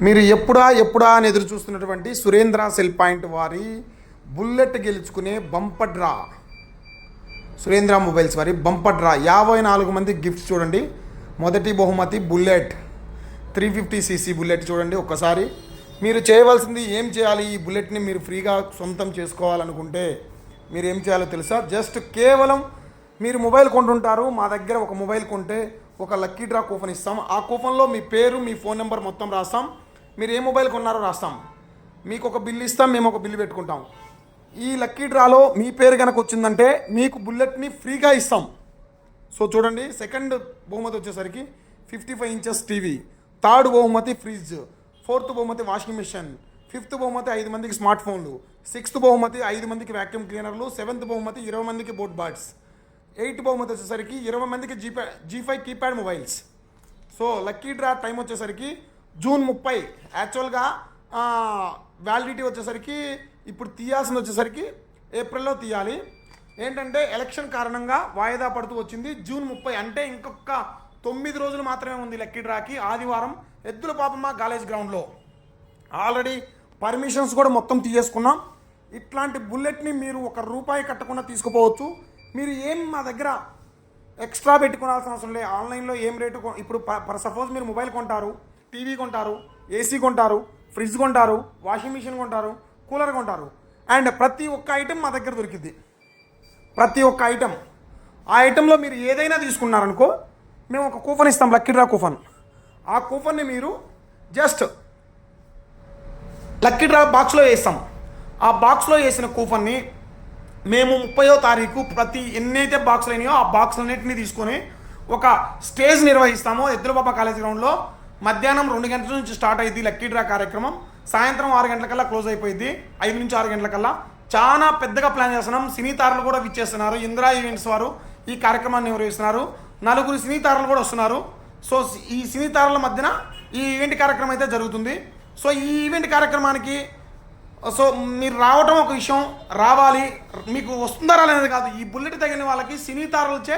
మీరు ఎప్పుడా అని ఎదురు చూస్తున్నటువంటి సురేంద్ర సెల్ పాయింట్ వారి బుల్లెట్ గెలుచుకునే బంపర్ డ్రా. సురేంద్ర మొబైల్స్ వారి బంపర్ డ్రా 54 మంది గిఫ్ట్స్ చూడండి. మొదటి బహుమతి బుల్లెట్ 350cc బుల్లెట్ చూడండి. ఒక్కసారి మీరు చేయవలసింది ఏం చేయాలి, ఈ బుల్లెట్ని మీరు ఫ్రీగా సొంతం చేసుకోవాలనుకుంటే మీరు ఏం చేయాలో తెలుసా? జస్ట్ కేవలం మీరు మొబైల్ కొంటుంటారు, మా దగ్గర ఒక మొబైల్ కొంటే ఒక లక్కీ డ్రా కూపన్ ఇస్తాం. ఆ కూపన్లో మీ పేరు, మీ ఫోన్ నెంబర్ మొత్తం రాస్తాం. మీరు ఏ మొబైల్ కొన్నారో రాస్తాం. మీకు ఒక బిల్ ఇస్తాం, మేము ఒక బిల్లు పెట్టుకుంటాం. ఈ లక్కీ డ్రాలో మీ పేరు కనుక వచ్చిందంటే మీకు బుల్లెట్ని ఫ్రీగా ఇస్తాం. సో చూడండి, సెకండ్ బహుమతి వచ్చేసరికి 55 ఇంచెస్ టీవీ, థర్డ్ బహుమతి ఫ్రిడ్జ్, ఫోర్త్ బహుమతి వాషింగ్ మిషన్, ఫిఫ్త్ బహుమతి 5 మందికి స్మార్ట్ ఫోన్లు, సిక్స్త్ బహుమతి 5 మందికి వ్యాక్యూమ్ క్లీనర్లు, సెవెంత్ బహుమతి 20 మందికి బోట్ బాట్స్, 8th బహుమతి వచ్చేసరికి 20 మందికి G5 keypad mobiles. So lucky draw time వచ్చేసరికి జూన్ 30. యాక్చువల్గా వ్యాలిడిటీ వచ్చేసరికి ఇప్పుడు తీయాల్సింది వచ్చేసరికి ఏప్రిల్లో తీయాలి. ఏంటంటే ఎలక్షన్ కారణంగా వాయిదా పడుతూ వచ్చింది. జూన్ 30 అంటే ఇంకొక 9 రోజులు మాత్రమే ఉంది లక్కీ డ్రాకి. ఆదివారం ఎద్దుల పాపమ్మ కాలేజ్ గ్రౌండ్లో ఆల్రెడీ పర్మిషన్స్ కూడా మొత్తం తీసేసుకున్నాం. ఇట్లాంటి బుల్లెట్ని మీరు ₹1 కట్టకుండా తీసుకుపోవచ్చు. మీరు ఏం మా దగ్గర ఎక్స్ట్రా పెట్టుకోవాల్సిన అవసరం లేదు. ఆన్లైన్లో ఏం రేటు ఇప్పుడు సపోజ్ మీరు మొబైల్ కొంటారు, టీవీ కొంటారు, ఏసీ కొంటారు, ఫ్రిడ్జ్ కొంటారు, వాషింగ్ మిషన్ కొంటారు, కూలర్ కొంటారు, అండ్ ప్రతి ఒక్క ఐటెం మా దగ్గర దొరికింది. ప్రతి ఒక్క ఐటెం, ఆ ఐటెంలో మీరు ఏదైనా తీసుకున్నారనుకో మేము ఒక కూపన్ ఇస్తాం, లక్కీ డ్రా కూపన్. ఆ కూపన్ని మీరు జస్ట్ లక్కీ డ్రా బాక్స్లో వేస్తాం. ఆ బాక్స్లో వేసిన కూపన్ని మేము 30వ తారీఖు ప్రతి ఎన్నైతే బాక్సులు అయినాయో ఆ బాక్సులన్నింటినీ తీసుకొని ఒక స్టేజ్ నిర్వహిస్తామో ఎద్దులబాబా కాలేజ్ గ్రౌండ్లో. మధ్యాహ్నం 2 గంటల నుంచి స్టార్ట్ అయ్యింది లక్కీ డ్రా కార్యక్రమం. సాయంత్రం 6 గంటలకల్లా క్లోజ్ అయిపోయింది. 5 నుంచి 6 గంటలకల్లా. చాలా పెద్దగా ప్లాన్ చేస్తున్నాం. సినీ తారలు కూడా విచ్చేస్తున్నారు. ఇందిరా ఈవెంట్స్ వారు ఈ కార్యక్రమాన్ని నిర్వహిస్తున్నారు. 4 సినీ తారలు కూడా వస్తున్నారు. సో ఈ సినీ తారల మధ్యన ఈ ఈవెంట్ కార్యక్రమం అయితే జరుగుతుంది. సో ఈ ఈవెంట్ కార్యక్రమానికి సో మీరు రావటం ఒక విషయం, రావాలి. మీకు వస్తుందా రాలేదని కాదు, ఈ బుల్లెట్ తగిన వాళ్ళకి సినీ తారలచే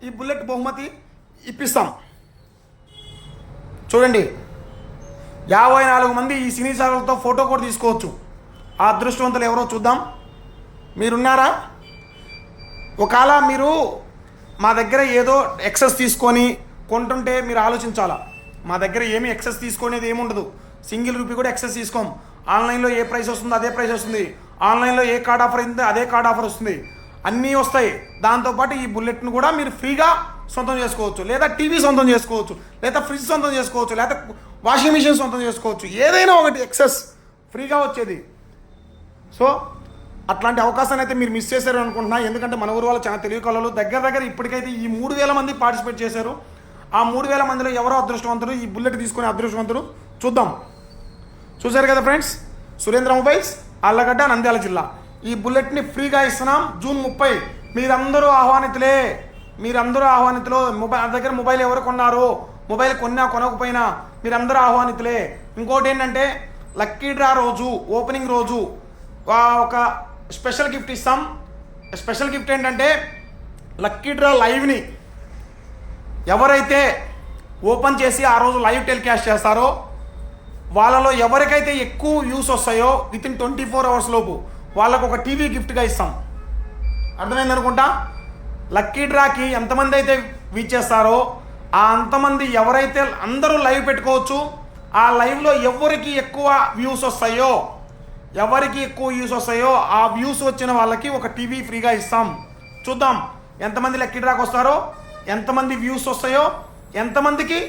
ఈ బుల్లెట్ బహుమతి ఇప్పిస్తాం. చూడండి, 54 మంది ఈ సినీ తారలతో ఫోటో కూడా తీసుకోవచ్చు. ఆ అదృష్టవంతులు ఎవరో చూద్దాం. మీరున్నారా? ఒకవేళ మీరు మా దగ్గర ఏదో ఎక్సెస్ తీసుకొని కొంటుంటే మీరు ఆలోచించాలా. మా దగ్గర ఏమీ ఎక్సెస్ తీసుకునేది ఏముండదు. ₹1 కూడా ఎక్సెస్ తీసుకోం. ఆన్లైన్లో ఏ ప్రైస్ వస్తుందో అదే ప్రైస్ వస్తుంది. ఆన్లైన్లో ఏ కార్డ్ ఆఫర్ అయిందో అదే కార్డ్ ఆఫర్ వస్తుంది. అన్నీ వస్తాయి. దాంతోపాటు ఈ బుల్లెట్ను కూడా మీరు ఫ్రీగా సొంతం చేసుకోవచ్చు, లేదా టీవీ సొంతం చేసుకోవచ్చు, లేదా ఫ్రిడ్జ్ సొంతం చేసుకోవచ్చు, లేదా వాషింగ్ మిషన్ సొంతం చేసుకోవచ్చు. ఏదైనా ఒకటి ఎక్సెస్ ఫ్రీగా వచ్చేది. సో అట్లాంటి అవకాశాన్ని అయితే మీరు మిస్ చేశారు అనుకుంటున్నా. ఎందుకంటే మన ఊరు వాళ్ళు చాలా తెలివి కళలు. దగ్గర ఇప్పటికైతే ఈ 3000 మంది పార్టిసిపేట్ చేశారు. ఆ 3000 మందిలో ఎవరో అదృష్టవంతుడు ఈ బుల్లెట్ తీసుకునే అదృష్టవంతుడు చూద్దాం. చూశారు కదా ఫ్రెండ్స్, సురేంద్ర మొబైల్స్, అల్లగడ్డ, నంద్యాల జిల్లా. ఈ బుల్లెట్ని ఫ్రీగా ఇస్తున్నాం జూన్ 30. మీరందరూ ఆహ్వానితులే. మొబైల్ దగ్గర మొబైల్ ఎవరు కొన్నారో, మొబైల్ కొనకపోయినా మీరందరూ ఆహ్వానితులే. ఇంకోటి ఏంటంటే లక్కీ డ్రా రోజు, ఓపెనింగ్ రోజు ఒక స్పెషల్ గిఫ్ట్ ఇస్తాం. స్పెషల్ గిఫ్ట్ ఏంటంటే లక్కీ డ్రా లైవ్ని ఎవరైతే ఓపెన్ చేసి ఆ రోజు లైవ్ టెలికాస్ట్ చేస్తారో వాళ్ళలో ఎవరికైతే ఎక్కువ వ్యూస్ వస్తాయో వితిన్ 24 అవర్స్ లోపు వాళ్ళకు ఒక టీవీ గిఫ్ట్గా ఇస్తాం. అర్థమైంది అనుకుంటా. లక్కీ డ్రాకి ఎంతమంది అయితే వీచ్ చేస్తారో ఆ అంతమంది ఎవరైతే అందరూ లైవ్ పెట్టుకోవచ్చు. ఆ లైవ్లో ఎవరికి ఎక్కువ వ్యూస్ వస్తాయో ఆ వ్యూస్ వచ్చిన వాళ్ళకి ఒక టీవీ ఫ్రీగా ఇస్తాం. చూద్దాం ఎంతమంది లక్కీ డ్రాకి వస్తారో, ఎంతమంది వ్యూస్ వస్తాయో, ఎంతమందికి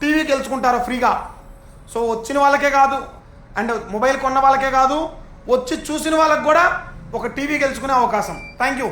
టీవీ గెలుచుకుంటారో ఫ్రీగా. సో వచ్చిన వాళ్ళకే కాదు, అండ్ మొబైల్ కొన్న వాళ్ళకే కాదు, వచ్చి చూసిన వాళ్ళకి కూడా ఒక టీవీ గెలుచుకునే అవకాశం. Thank you.